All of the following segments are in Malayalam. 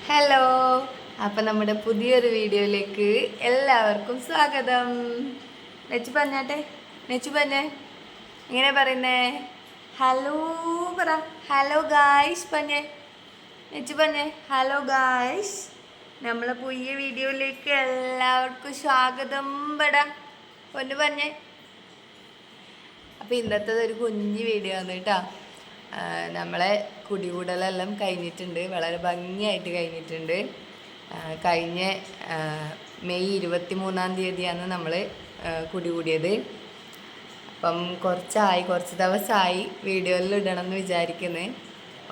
ഹലോ, അപ്പം നമ്മുടെ പുതിയൊരു വീഡിയോയിലേക്ക് എല്ലാവർക്കും സ്വാഗതം. നെച്ചു പറഞ്ഞാട്ടെ, നെച്ചു പറഞ്ഞേ, ഇങ്ങനെ പറയുന്നേ ഹലോ പറ. ഹലോ ഗായ്സ് പറഞ്ഞേ, നെച്ചു പറഞ്ഞേ ഹലോ ഗായ്സ്. നമ്മളെ പുതിയ വീഡിയോയിലേക്ക് എല്ലാവർക്കും സ്വാഗതം പെടാ ഒന്ന് പറഞ്ഞേ. അപ്പോൾ ഇന്നത്തെ ഒരു കുഞ്ഞു വീഡിയോ ആണ് കേട്ടോ. നമ്മളെ കുടികൂടലെല്ലാം കഴിഞ്ഞിട്ടുണ്ട്, വളരെ ഭംഗിയായിട്ട് കഴിഞ്ഞിട്ടുണ്ട്. കഴിഞ്ഞ മെയ് 23-ാം തീയതിയാണ് നമ്മൾ കുടികൂടിയത്. അപ്പം കുറച്ച് ദിവസമായി വീഡിയോയിൽ ഇടണം എന്ന് വിചാരിക്കുന്നത്.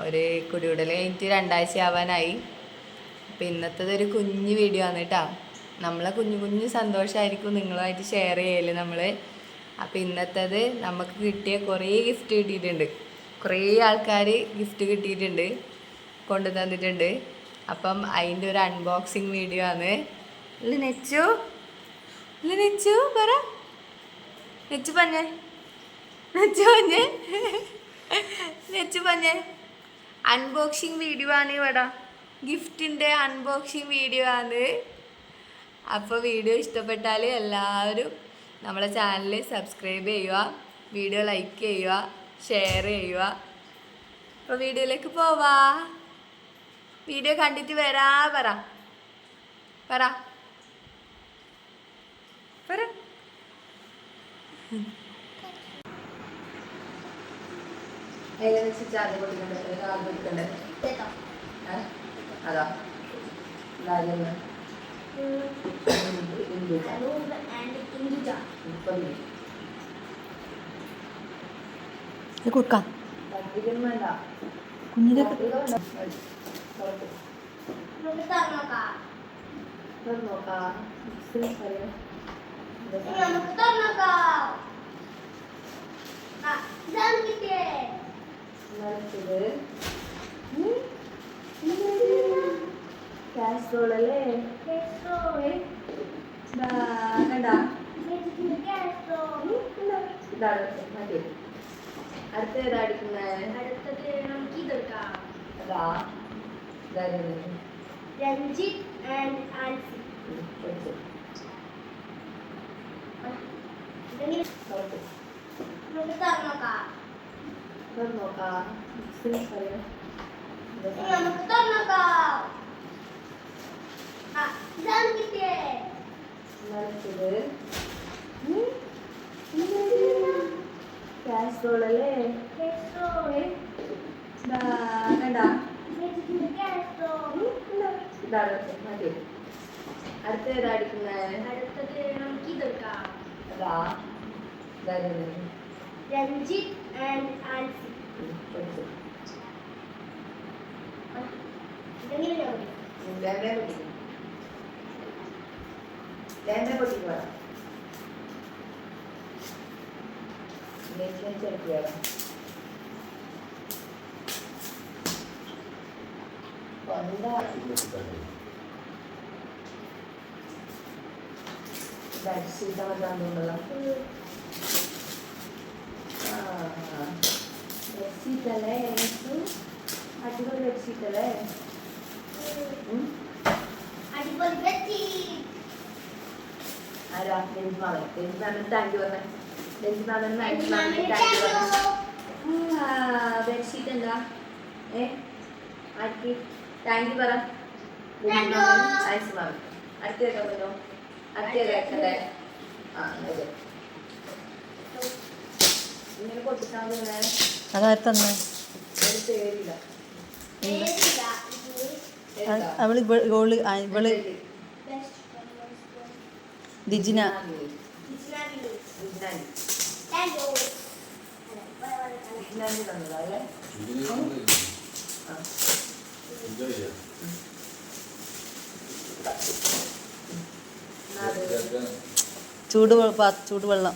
ഒരു കുടികൂടൽ കഴിഞ്ഞിട്ട് 2 ആഴ്ച ആവാനായി. അപ്പം ഇന്നത്തേതൊരു കുഞ്ഞു വീഡിയോ ആണ് കേട്ടോ. നമ്മളെ കുഞ്ഞു സന്തോഷമായിരിക്കും നിങ്ങളുമായിട്ട് ഷെയർ ചെയ്യല് നമ്മൾ. അപ്പം ഇന്നത്തേത് നമുക്ക് കിട്ടിയ കുറേ ഗിഫ്റ്റ് കിട്ടിയിട്ടുണ്ട്. കുറേ ആൾക്കാർ ഗിഫ്റ്റ് കിട്ടിയിട്ടുണ്ട്, കൊണ്ടു തന്നിട്ടുണ്ട്. അപ്പം അതിൻ്റെ ഒരു അൺബോക്സിങ് വീഡിയോ ആണ്. നെച്ചു പറ, നെച്ചു പറഞ്ഞേ, നെച്ചു പറഞ്ഞേ അൺബോക്സിങ് വീഡിയോ ആണ് ഇവിടെ. ഗിഫ്റ്റിൻ്റെ അൺബോക്സിങ് വീഡിയോ ആണ്. അപ്പോൾ വീഡിയോ ഇഷ്ടപ്പെട്ടാൽ എല്ലാവരും നമ്മളെ ചാനൽ സബ്സ്ക്രൈബ് ചെയ്യുക, വീഡിയോ ലൈക്ക് ചെയ്യുക, ഷെയർ ചെയ്യുക. അപ്പോൾ വീഡിയോയിലേക്ക് പോവാ. വീഡിയോ കണ്ടിട്ട് വരാ പറ പറ പറ. അതാ കൊടുക്കാം കുഞ്ഞിന്റെ കാസ്ട്രോൾ അല്ലേ? അടുത്ത ഏതാ അടിക്കുന്നത്? അടുത്തത് നമുക്ക് ഇതെടുക്കാം. അതാ രഞ്ജിത്ത് ആൻഡ് ആൽഫി. നമുക്ക് തുറന്നോക്കാം. നമുക്ക് തുറന്നോക്കാം. ഇതാണ് കിട്ടിയേ. കാസ്ട്രോൾ അല്ലേ? അടുത്ത ഏതാ അടിക്കുന്നത്? അടുത്തത് നമുക്ക് ഇതെടുക്കാം. അതാ രഞ്ജിത്ത് ആൻഡ് ആൽഫി. ബെഡ്ഷീറ്റല്ലേ? അടിപൊളി ബെഡ്ഷീറ്റല്ലേ? അടിപൊളി ബെഡ്ഷീറ്റ്. ആരാ? രഞ്ജിമാമൻ. താങ്ക് യു പറഞ്ഞേ. രഞ്ജിമാമൻ താങ്ക് യു പറഞ്ഞേ. ബെഡ്ഷീറ്റ് എന്താ ആക്കി താങ്ക് യു പറ. രഞ്ജിമാമൻ അടുത്ത കേൾക്കാമല്ലോ. അടുത്ത കേൾക്കണ്ടേ? ഇങ്ങനെ പൊട്ടിച്ചാൽ അതായത് തന്നെ പേരില്ല. അവള് ഇവള് ദിജിന. ചൂടുവെള്ളം.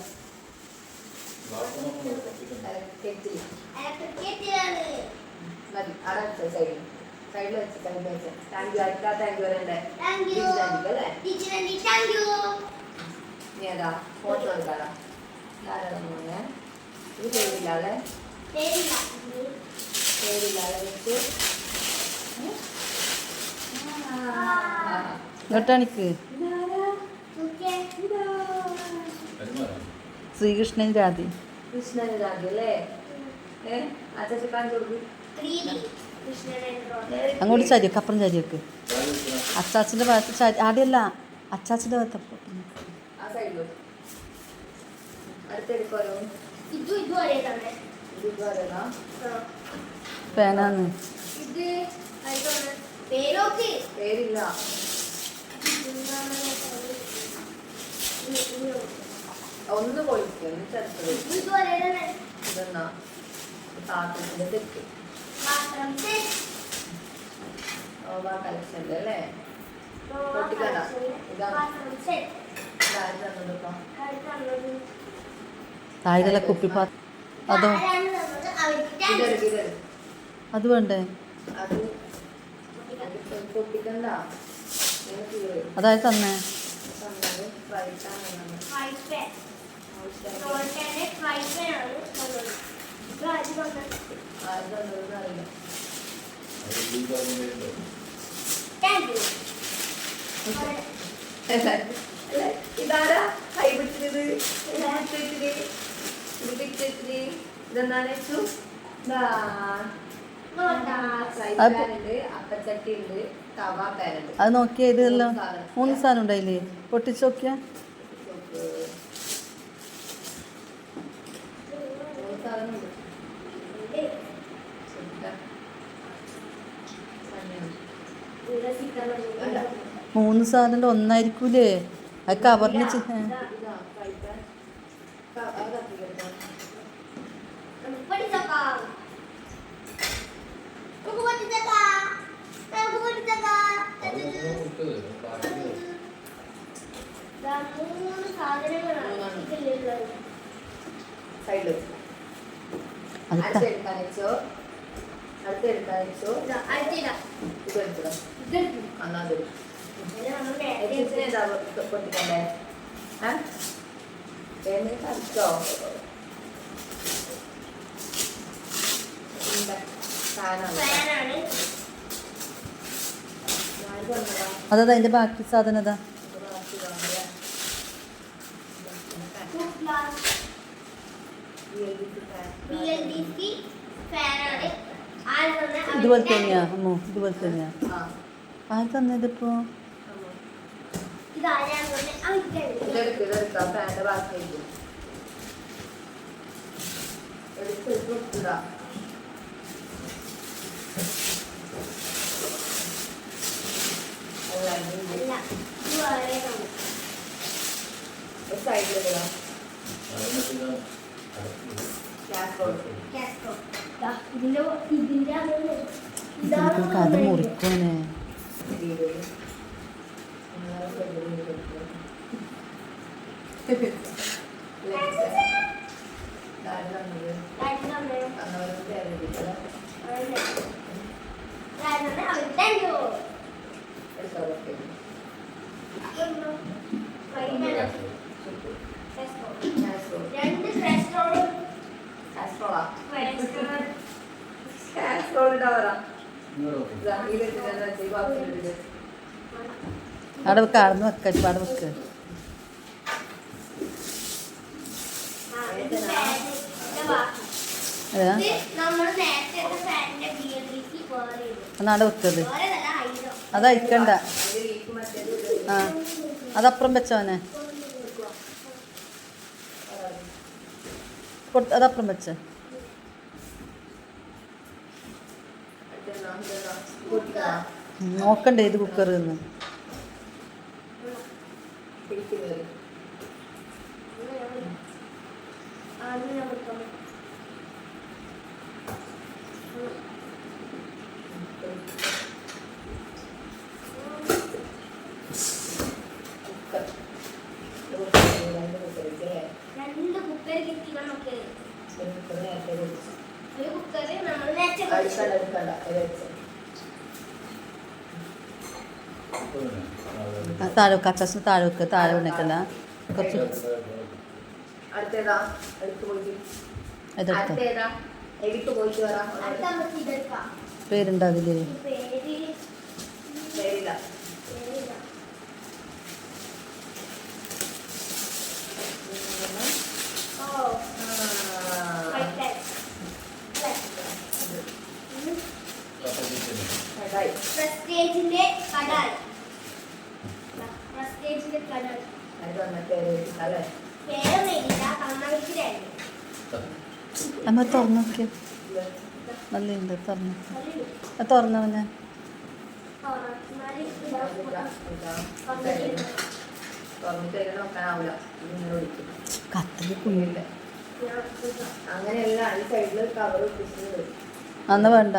സൈഡിൽ വെച്ച് താങ്ക് യു. അടുത്ത താങ്ക് യു പറയണ്ടേ? ഏതാ ഫോട്ടോ എടുക്കാതാ? ഇത് പേരില്ലാതെ വെച്ച് ഇങ്ങോട്ടാണിക്ക് നോക്കിയേ. ശ്രീകൃഷ്ണൻ രാധി കൃഷ്ണന് രാഗം അല്ലേ? അച്ഛൻ കാണിച്ചു കൊടുക്കും. 3D കൃഷ്ണനെ ഡ്രോ. അങ്ങോട്ട് ചരിയൊക്കെ അപ്പുറം ചരിയൊക്കെ അച്ചാച്ചിൻ്റെ ഭാഗത്ത് ചരി ആടെയല്ല അച്ചാച്ചിൻ്റെ ഭാഗത്ത് അപ്പുറം. ആ സൈഡിലോട്ട് അടുത്തെടുക്കാലോ. ഇത് ഒരേ തന്നെ. ഇത് പറയുന്ന ആ. പേനാന്ന് ഇത് ആയിക്കോട്ടെ. പേരോക്ക്. പേരില്ല. ഒന്ന് പൊളിക്കും എന്നിട്ട് ഇത് ഒരേ തന്നെ. ഇതെന്നാ പാത്രത്തിന്റെ തെറ്റ് പാത്രം set. ഓവാ കളക്ഷൻ്റെ അല്ലേ? നോവാ പൊട്ടിക്കണ്ട. കളക്ഷനിലെ ഇതാ. പാത്രം set. ഇതാര് തന്നതിപ്പോ? അടുത്തുള്ളത്. താഴെ കുപ്പിപ്പാത്രം അതോ ആരാണ് തന്നത്? അവർക്ക് thanks. ഇതെടുക്ക് ഇതെടുക്ക്. അത് വേണ്ടേ അത് പൊട്ടിക്കണ്ട. ഇങ്ങനെ കീറി അതായത് തന്നെ തന്നത് ഫ്രൈറ്റാണ് തന്നത്. Fry pan. നോട്ടേനെ fry pan ആണ് തന്നത്. ഇത് ആര് തന്നത്? ആര് തന്നതെന്ന് അറിയില്ല. Thank you. അല്ലേ? ഇതാരാ കൈ പിടിച്ചത്? ഇത് പിടിച്ചിട്ട് ഇതെന്താണ് വെച്ചു? നോട്ടാ. ഫ്രൈ അത് പാൻ ഉണ്ട്, അപ്പച്ചട്ടി ഉണ്ട്, തവ പാൻ ഉണ്ട്. അത് നോക്കിയാൽ ഇതെല്ലാം മൂന്ന് സാധനം. 3 സാധനം ഉണ്ടായില്ലേ പൊട്ടിച്ച് നോക്കിയാ മൂന്ന് സാധനം ഉണ്ട്. ഇവിടെ ചിക്കൻ അല്ല. 3 സാധനം ഒന്നായിരിക്കൂലേ അത് കവറിന് ഇതാ ഫ്രൈ പാൻ. അത് കത്തിക്കട്ടോ. പഠിച്ചേക്കാം. നമുക്ക് പഠിച്ചേക്കാം. നമുക്ക് പഠിച്ചേക്കാം. ദാ 3 സാധനങ്ങളാണ് ഇതിലുള്ളത്. സൈഡിൽ അത് അടുത്തെടുക്കാൻ വെച്ചോ. അടുത്തെടുക്കാൻ വെച്ചോ. ഇതാ, അടുത്തിതാ. ഇത് എടുത്തോ. ഇതെടുത്തു. എന്നാ അത് ഇത് നമ്മൾ നേരത്തെ എത്തിച്ചിനേതാ പൊട്ടിക്കണ്ടേ? കത്തോ സാധനമാണ്. ഫാനാണ്. ആര് തന്നതാ? അതാ അതിൻ്റെ ബാക്കി സാധനം അതാ ഇത് ബാക്കി വാങ്ങിയ. BLDC ഫാനാണ്. ആര് തന്ന? ഇതുപോലെ തന്നെയാ അമ്മോ ഇതുപോലെ തന്നെയാ ആ, ആര് തന്നതിപ്പോ ഇതാരാണ് തന്നെ? അവർക്ക് ഇതെടുക്കാം. ഫാൻ്റെ ബാക്കിയായിരിക്കും. എടുത്തിടാ. അല്ല ഇത് അല്ല. ഇത് വളരെ തന്നെ. ഒരു സൈഡിലിടുക. കാസറോൾ. കാസ്ട്രോ. ദാ, ഇതിന്റെ അകത്ത് നമുക്ക് അത് മുറിക്കോനെ രണ്ട് കാസ്ട്രോളും അവിടെ വെക്ക അടന്ന് വെക്ക അവിടെ വെക്ക് അതാ നമ്മൾ നേരത്തെ ഫാനിന്റെ BLDC പോലെ എന്നാ അവിടെ വെക്കത് വേറെ ആയിരോ അത് അയക്കണ്ട ആ അതപ്പുറം വെച്ചവനെ അതപ്പുറം വെച്ച നോക്കണ്ടേ ഇത് കുക്കർ എന്ന് രണ്ട് കുക്കർ കിട്ടി നമുക്ക് ഒരു കുക്കർ നമ്മൾ നേരത്തെ താഴെ വെക്ക അച്ചാസിന് താഴെ വെക്ക താഴെ ഉണക്കല്ല കുറച്ച് അടുത്തേതാ എടുത്തു പോയിട്ട് ഇതെടുത്ത അടുത്തേതാ എടുത്തു പോയിട്ട് വരാം. അടുത്ത നമുക്ക് ഇതെടുക്കാം പേരുണ്ടാവില്ലേ പേര് പേരില്ല. പേരില്ല പ്രസ്റ്റേജിന്റെ കടായി. പ്രസ്റ്റേജിന്റെ കടായി. അത് വന്നിട്ട് അല്ലേ പേരൊന്നുമില്ല, കണ്ണാടിച്ചിലായിരുന്നു. അമ്മ തുറന്നു നോക്കിയോ? നല്ല ഉണ്ട്, തുറന്നു. അത് തുറന്നവനെ തുറന്നിട്ട് നോക്കാനാവില്ല, ഇങ്ങനെ ഒഴിക്കും. കത്തില് കുഞ്ഞില്ല. അങ്ങനെയല്ല, ഈ സൈഡിൽ കവർ ഒട്ടിച്ചിട്ടുണ്ട്. അന്ന് വേണ്ട.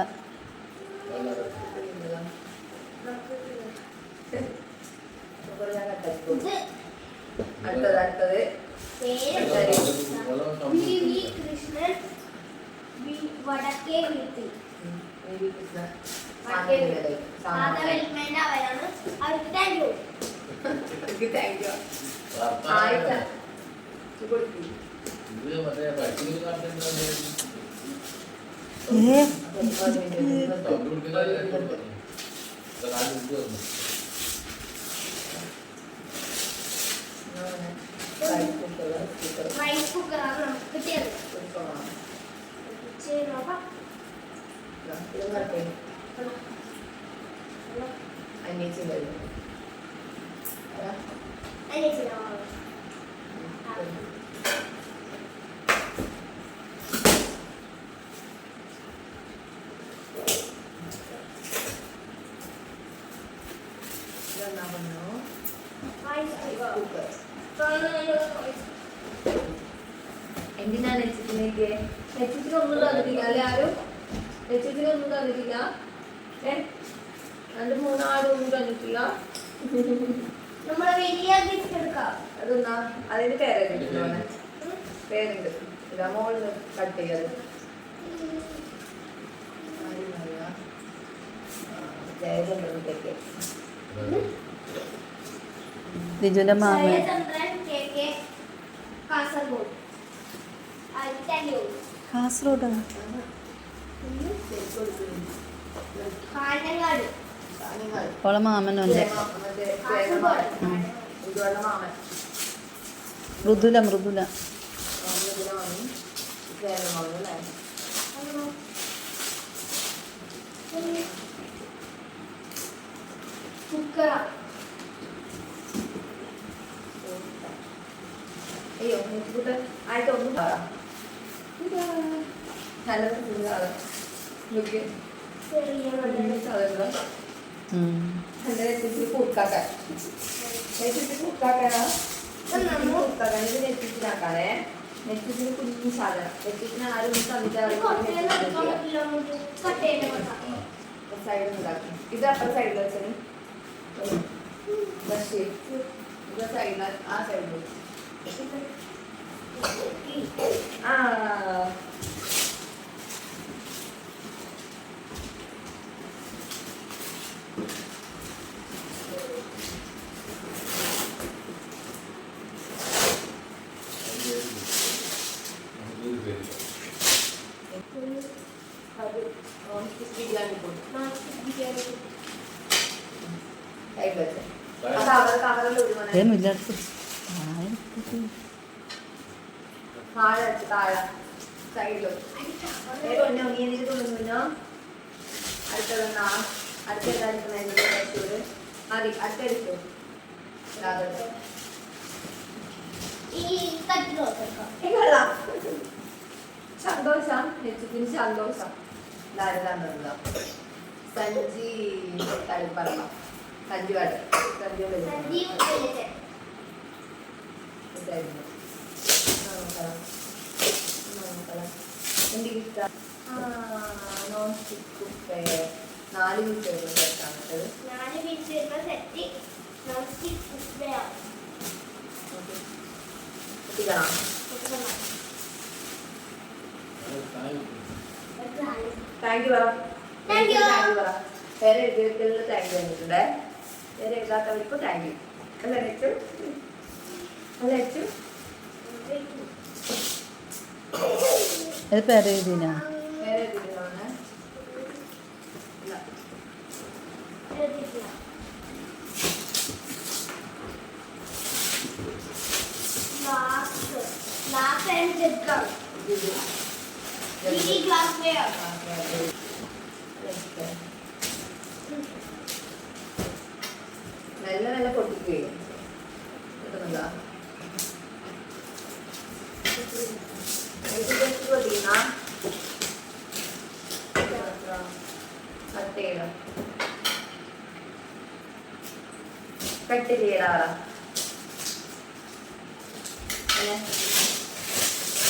അടുത്തത് അടുത്തത് കൃഷ്ണൻ വടക്കേ വീട്ടിൽ അവരാണ്. അവർക്ക് thank you. Thank you. Rice കുക്കറാണ് നമുക്ക് കിട്ടിയത്. നോക്കാം. എന്തിനാ നെച്ചിലേക്ക് നെച്ചിനൊന്നും തന്നിട്ടില്ല അല്ലെ? ആരും നെച്ചിനൊന്നും തന്നിട്ടില്ല. രണ്ട് മൂന്നാളും ഒന്നും തന്നിട്ടില്ല. നമ്മളെ വലിയ ഗിഫ്റ്റ് എടുക്കാം. അതെന്നാ അതിന് പേരുണ്ട്, പേരുണ്ട്. ഇതാ മോളിൽ കട്ട് ചെയ്യത്. ജയചന്ദ്രനിലേക്ക് ലിജുവിന്റെ മാമ Jayachandran KK Kasaragod. Thank you. കാസർഗോഡാണ്. കാഞ്ഞങ്ങാട്. ഓളെ മാമനുണ്ട്. മാമൻ മൃദുല മൃദുല കുക്കറ. അയ്യോ നെച്ചിക്കൂട്ട് ആയിട്ട് ഒന്നും നല്ല ചെറിയ കൂർക്കാക്കാൻ കൂർക്കാക്കാനാ കൂർക്കാക്കാൻ ഇത് നെറ്റിച്ചിനാക്കാനേ. നെറ്റിച്ചിന് കുഞ്ഞു സാധനം. നെറ്റിച്ചിന് ആരും സൈഡിൽ ഉണ്ടാക്കി. ഇത് അപ്പുറ സൈഡിൽ വെച്ചാൽ ഇത് സൈഡിൽ ആ സൈഡിൽ ആ ബിരിയാണി സൈഡിൽ വെച്ച് കവറിൽ ഒരു മണി മുല്ലടുത്ത് താഴെ വെച്ച് താഴെ സൈഡിലും നീ എനിക്ക് തോന്നുന്നു. അടുത്തതെന്നാ അടുത്തതായിരിക്കും മതി. അടുത്തെടുത്തു സന്തോഷം. നെച്ചിന് സന്തോഷം. ധാരാളം സഞ്ജി തളിപ്പറമ്പ സഞ്ജുവാട് ഇതായിരുന്നു. എനിക്ക് ഇഷ്ടം നോൺ സ്റ്റിക്ക് കുപ്പേ 4 പീസ് സെറ്റാണിട്ടത്. 4 പീസ് വരുന്ന സെറ്റ് നോൺ സ്റ്റിക്ക് കുക്കറാണ്. കുട്ടികളാണ്. താങ്ക് യു പറ. Thank you. പറ. പേര് എഴുതിയിട്ടുള്ള താങ്ക് യു വന്നിട്ടുണ്ടേ. പേര് എഴുതാത്തവർക്ക് താങ്ക് യു. അല്ല നെച്ചു അല്ല നെച്ചു അത് പേര് എഴുതിനാ? പേര് എഴുതിയിട്ടാണ്. Glass and jug. Glassware. നല്ല നല്ല പൊട്ടിക്കുകയും കിട്ടുന്നുണ്ടോ? പൊട്ടിക്കുന്ന കട്ട് ചെയ്യണം. കട്ട് ചെയ്യടാ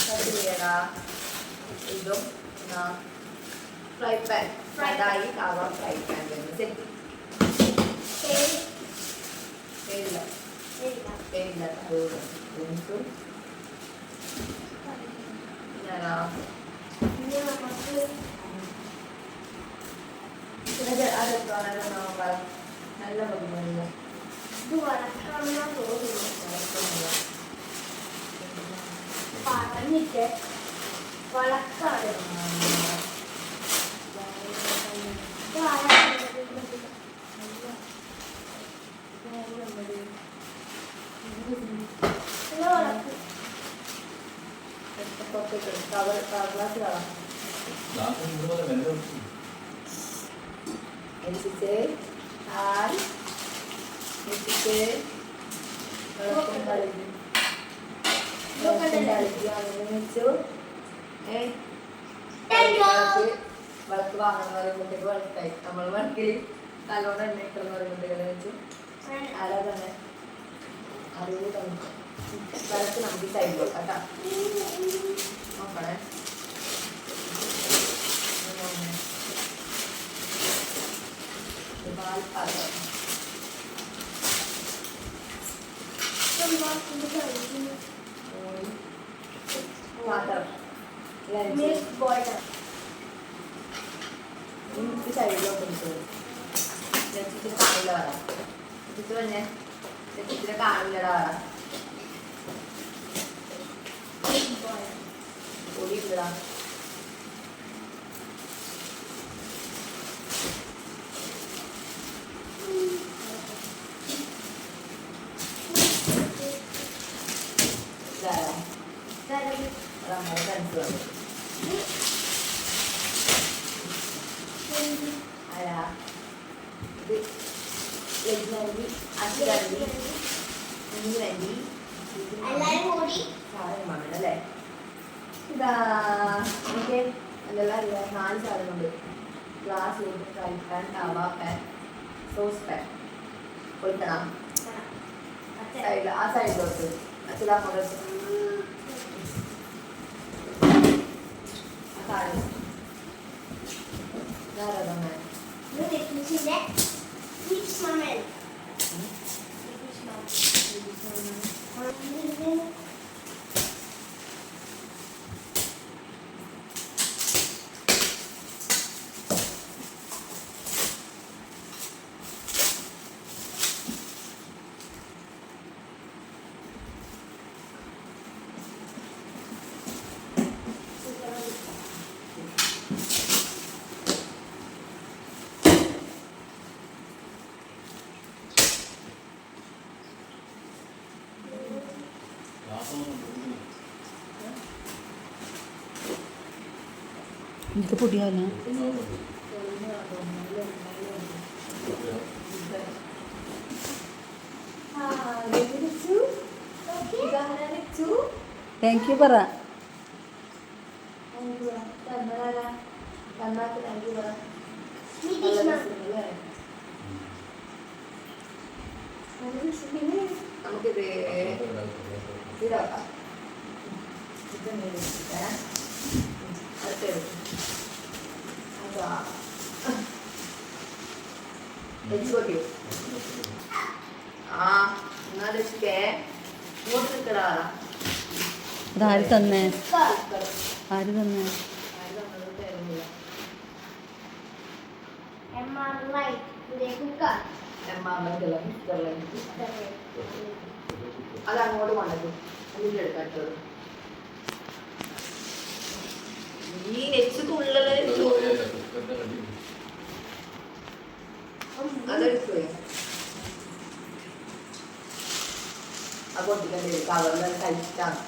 കട്ട് ചെയ്യടാ. ഇതും ഫ്രൈ പാൻ അതായി തവ ഫ്രൈ പാൻ സെറ്റ് പേരില്ല പേരില്ല നല്ല ബഹുമാനില്ല ഇത് വറക്കാമെന്നാ തോന്നുന്നു. പറഞ്ഞിട്ട് വളക്കാതെ വിളക്ക് വാങ്ങുന്ന പറയുമ്പോഴത്തേക്ക് വിളക്കായി നമ്മൾ വിളക്കിൽ നല്ലോണം എണ്ണ ഇട്ടെന്ന് പറയുമ്പോഴത്തേക്ക് വെച്ചു ആരാ തന്നെ അറിവ് തന്നു വിളക്ക് നമുക്ക് സൈഡ് വെക്കാം കേട്ടോ. നോക്കണേ പാൽപ്പാത്രം പാത്രം മിൽക്ക് ബോയ്ലർ എനിക്ക് സൈഡിലോട്ട് ഇച്ചിരി കാണില്ല വരാം ഇച്ചിരി തന്നെ ഇച്ചിരി കാണില്ലടാ വരാം പൊടി ഇല്ലടാ. നമ്മുടെ ഫ്രണ്ട്സ് വന്നു അല്ല ഇത് ലജ്ജി അച്ഛനി കുഞ്ഞുവണ്ടി എല്ലാരും കൂടി സാധനമാണ് അല്ലേ. ഇതാ എനിക്ക് എന്തെല്ലാം അറിയാം. 4 സാധനമുണ്ട്. ഗ്ലാസ്, ഫ്രൈ പാൻ, തവ പാൻ, സോസ് പാൻ. കൊടുക്കണം സൈഡിൽ ആ സൈഡിലോട്ട് അച്ഛനങ്ങോട്ട് ആ സാധനം ധാരാളം നെറ്റിച്ചിന്റെ ഫിഷ് മമ്മൽ എനിക്ക് പൊടിയാവില്ല. താങ്ക് യു പറ. നമുക്കിത് ഇതാക്കാം. ആ എന്നാ വെച്ചിട്ടേ ഇങ്ങോട്ട് നിൽക്കടാ. അതാര് തന്നെ? ആര് തന്നെ? അത് അങ്ങോട്ട് കൊണ്ടു അതിൻ്റെ എടുക്കാത്തത് ഈ നെച്ച് തുള്ളല് അതെടുക്കുക. ആ പൊട്ടിക്കണ്ടേ കവറിൽ കഴിച്ചിട്ടാണ്.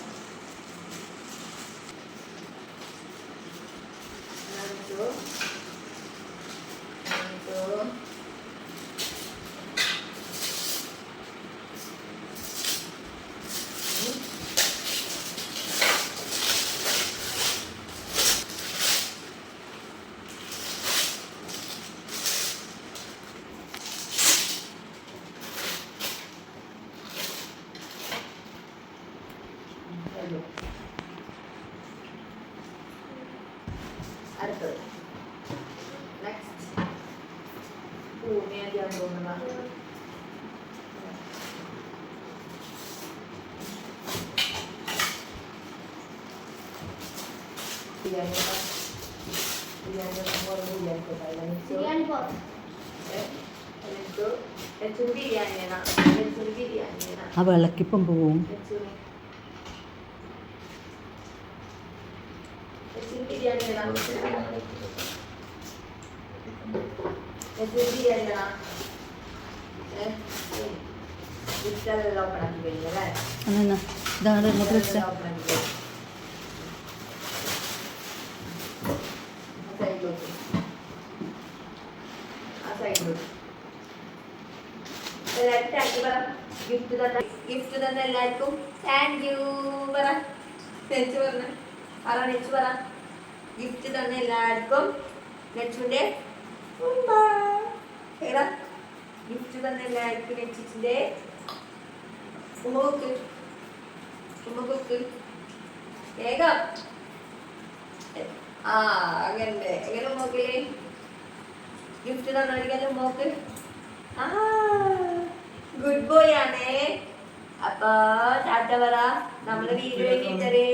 ബിരിയാണി പോകാം. ആ വിളക്കിപ്പം പോവും. എന്നാ ഇതാണ് ഇങ്ങോട്ട് വെച്ച ഗിഫ്റ്റ് തന്നെ എല്ലാവർക്കും താങ്ക് യു പറ. നെച്ചു പറഞ്ഞ പറ, നെച്ചു പറ. ഗിഫ്റ്റ് തന്നെ എല്ലാവർക്കും നെച്ചുവിന്റെ ഗിഫ്റ്റ് തന്നെ എല്ലാവർക്കും നെച്ചിന്റെ ഉമ്മക്ക് വേഗം. ആ അങ്ങനെ എങ്ങനെ ഉമ്മക്കില്ലേ ഗിഫ്റ്റ് തന്നൊരിക്കലും ഉമ്മക്ക്. ആ ഗുഡ് ബോയ് ആണേ. അപ്പൊ ടാറ്റ പറ. നമ്മള് വീഡിയോ ഇത്രയേ